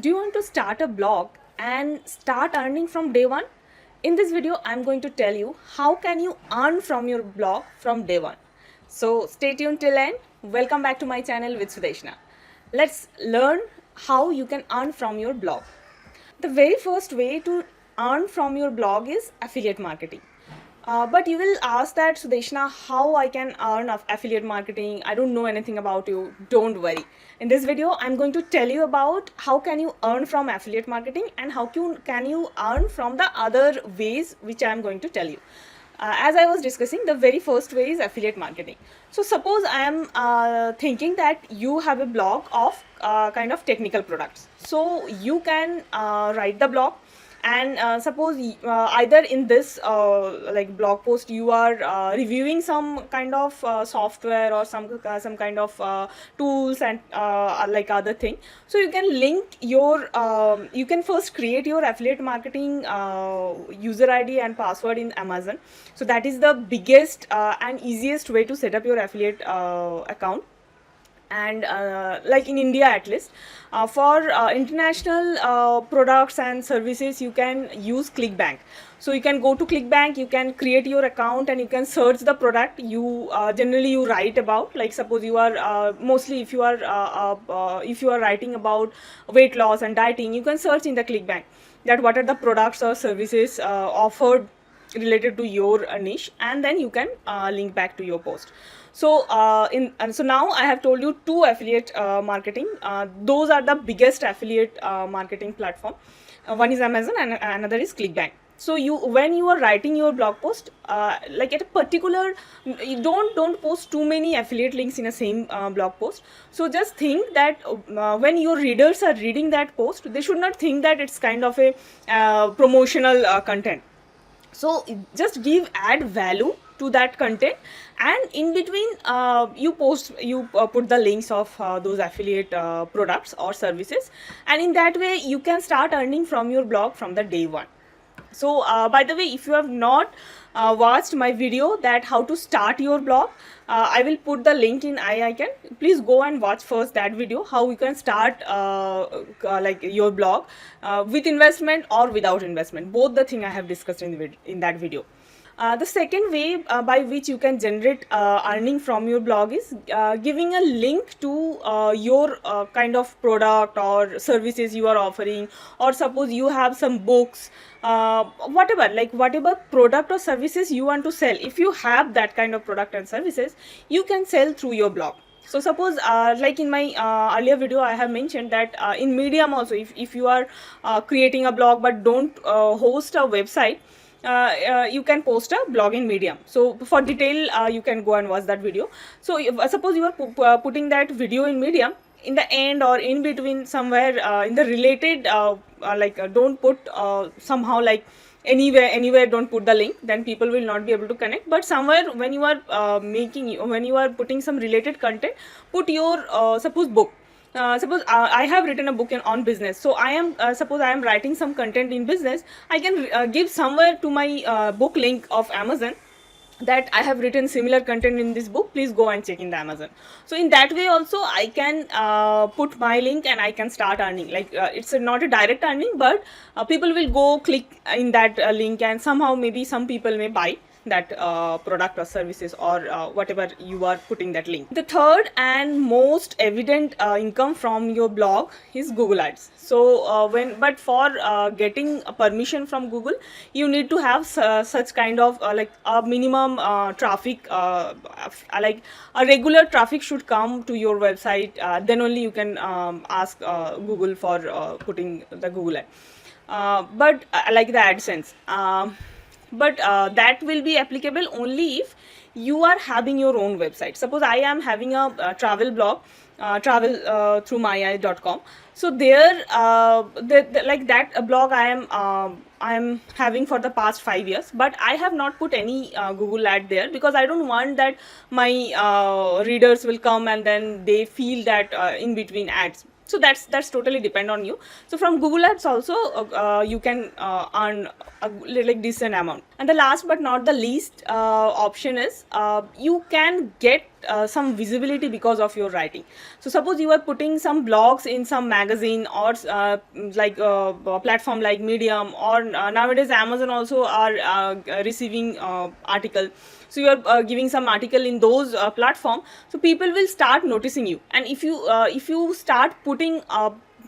Do you want to start a blog and start earning from day one? In this video, I'm going to tell you how can you earn from your blog from day one. So stay tuned till end. Welcome back to my channel with Sudeshna. Let's learn how you can earn from your blog. The very first way to earn from your blog is affiliate marketing. But you will ask that, Sudeshna, how I can earn of affiliate marketing? I don't know anything about you. Don't worry. In this video, I'm going to tell you about how can you earn from affiliate marketing and how can you earn from the other ways which I'm going to tell you. As I was discussing, the very first way is affiliate marketing. So suppose I am thinking that you have a blog of kind of technical products. So you can write the blog, and suppose either in this like blog post you are reviewing some kind of software or some kind of tools and like other thing. So you can link your you can first create your affiliate marketing user ID and password in Amazon. So that is the biggest and easiest way to set up your affiliate account. And like in India at least, for international products and services, you can use ClickBank. So you can go to ClickBank, you can create your account and you can search the product you generally you write about. Like suppose you are mostly if you are writing about weight loss and dieting, you can search in the ClickBank that what are the products or services offered related to your niche, and then you can link back to your post. So so now I have told you two affiliate marketing. Those are the biggest affiliate marketing platform. One is Amazon and another is ClickBank. So when you are writing your blog post, like at a particular, you don't post too many affiliate links in a same blog post. So just think that when your readers are reading that post, they should not think that it's kind of a promotional content. So just add value to that content, and in between you put the links of those affiliate products or services, and in that way you can start earning from your blog from the day one. So by the way, if you have not watched my video that how to start your blog, I will put the link in icon. Please go and watch first that video, how you can start like your blog with investment or without investment. Both the thing I have discussed in that video. The second way by which you can generate earning from your blog is giving a link to your kind of product or services you are offering, or suppose you have some books, whatever product or services you want to sell. If you have that kind of product and services, you can sell through your blog. So suppose like in my earlier video I have mentioned that in Medium also, if you are creating a blog but don't host a website, you can post a blog in Medium. So for detail you can go and watch that video. So suppose you are putting that video in Medium, in the end or in between somewhere in the related don't put somehow like anywhere don't put the link, then people will not be able to connect. But somewhere when you are when you are putting some related content, put your suppose book. Suppose I have written a book on business, so I am suppose I am writing some content in business, I can give somewhere to my book link of Amazon that I have written similar content in this book, please go and check in the Amazon. So in that way also I can put my link and I can start earning. Like it's not a direct earning, but people will go click in that link, and somehow maybe some people may buy that product or services or whatever you are putting that link. The third and most evident income from your blog is Google Ads. So but for getting a permission from Google, you need to have such kind of like a minimum traffic, like a regular traffic should come to your website, then only you can ask Google for putting the Google ad. But like the AdSense, but that will be applicable only if you are having your own website. Suppose I am having a travel blog, travel through myeye.com. So there like that blog I am having for the past 5 years, but I have not put any Google ad there, because I don't want that my readers will come and then they feel that in between ads. So that's totally depend on you. So from Google Ads also you can earn a like decent amount. And the last but not the least option is you can get some visibility because of your writing. So suppose you are putting some blogs in some magazine or like a platform like Medium, or nowadays Amazon also are receiving article. So you are giving some article in those platform, so people will start noticing you. And if you start putting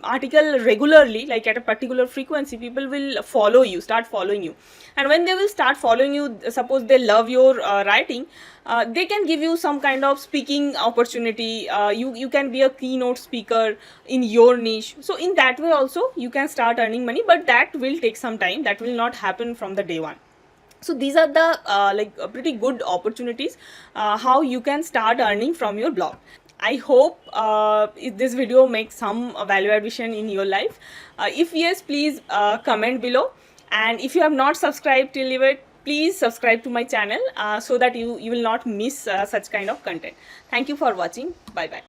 article regularly, like at a particular frequency, people will follow you, start following you. And when they will start following you, suppose they love your writing, they can give you some kind of speaking opportunity. You can be a keynote speaker in your niche. So in that way also you can start earning money, but that will take some time, that will not happen from the day one. So these are the pretty good opportunities how you can start earning from your blog. I hope if this video makes some value addition in your life. If yes, please comment below. And if you have not subscribed till yet, please subscribe to my channel so that you will not miss such kind of content. Thank you for watching. Bye bye.